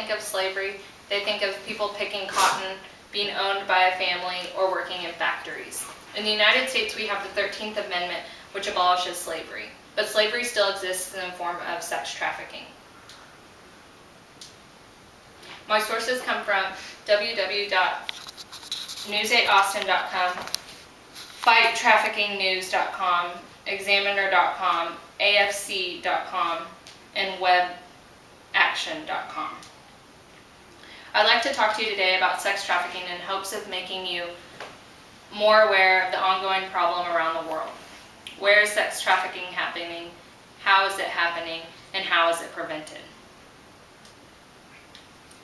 think of slavery, they think of people picking cotton, being owned by a family, or working in factories. In the United States, we have the 13th Amendment, which abolishes slavery, but slavery still exists in the form of sex trafficking. My sources come from www.news8austin.com, fighttraffickingnews.com, examiner.com, afc.com, and webaction.com. I'd like to talk to you today about sex trafficking in hopes of making you more aware of the ongoing problem around the world. Where is sex trafficking happening? How is it happening? And how is it prevented?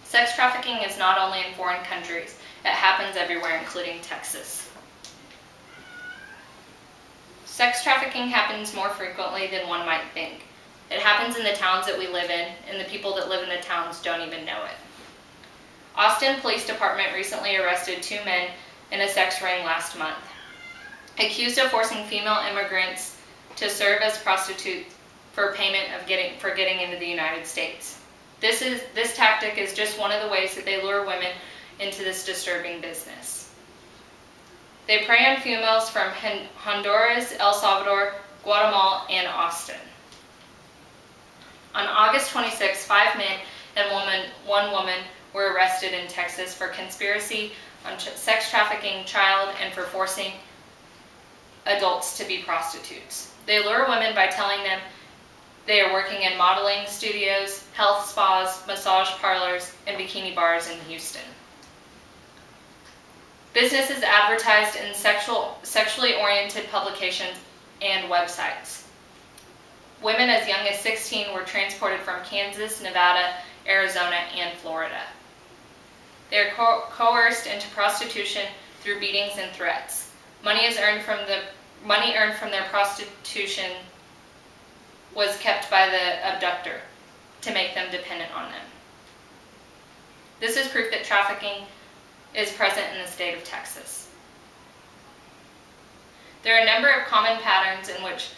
Sex trafficking is not only in foreign countries, it happens everywhere, including Texas. Sex trafficking happens more frequently than one might think. It happens in the towns that we live in, and the people that live in the towns don't even know it. Austin Police Department recently arrested 2 men in a sex ring last month, accused of forcing female immigrants to serve as prostitutes for payment for getting into the United States. This tactic is just one of the ways that they lure women into this disturbing business. They prey on females from Honduras, El Salvador, Guatemala, and Austin. On August 26, 5 men and 1 woman were arrested in Texas for conspiracy on sex trafficking, child, and for forcing adults to be prostitutes. They lure women by telling them they are working in modeling studios, health spas, massage parlors, and bikini bars in Houston. Business is advertised in sexually oriented publications and websites. Women as young as 16 were transported from Kansas, Nevada, Arizona, and Florida. They are coerced into prostitution through beatings and threats. Money earned from their prostitution was kept by the abductor to make them dependent on them. This is proof that trafficking is present in the state of Texas. There are a number of common patterns in which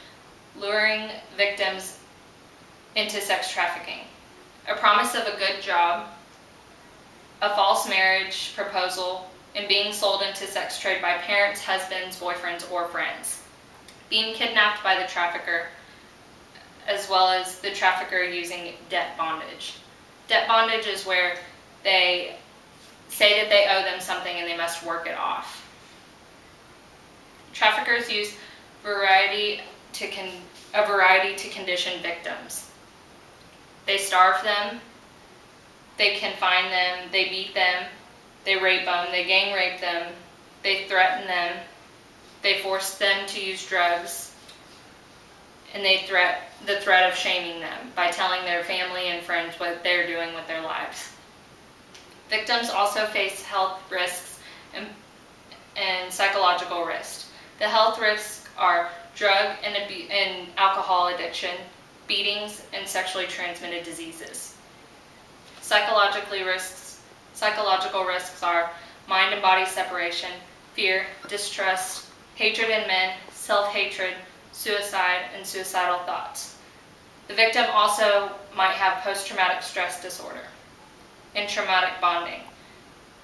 luring victims into sex trafficking: a promise of a good job, a false marriage proposal, and being sold into sex trade by parents, husbands, boyfriends, or friends, being kidnapped by the trafficker, as well as the trafficker using debt bondage. Debt bondage is where they say that they owe them something and they must work it off. Traffickers use a variety to condition victims. They starve them, they confine them, they beat them, they rape them, they gang rape them, they threaten them, they force them to use drugs, and the threat of shaming them by telling their family and friends what they're doing with their lives. Victims also face health risks and psychological risks. The health risks are drug and alcohol addiction, beatings, and sexually transmitted diseases. Psychological risks are mind and body separation, fear, distrust, hatred in men, self-hatred, suicide, and suicidal thoughts. The victim also might have post-traumatic stress disorder and traumatic bonding,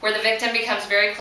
where the victim becomes very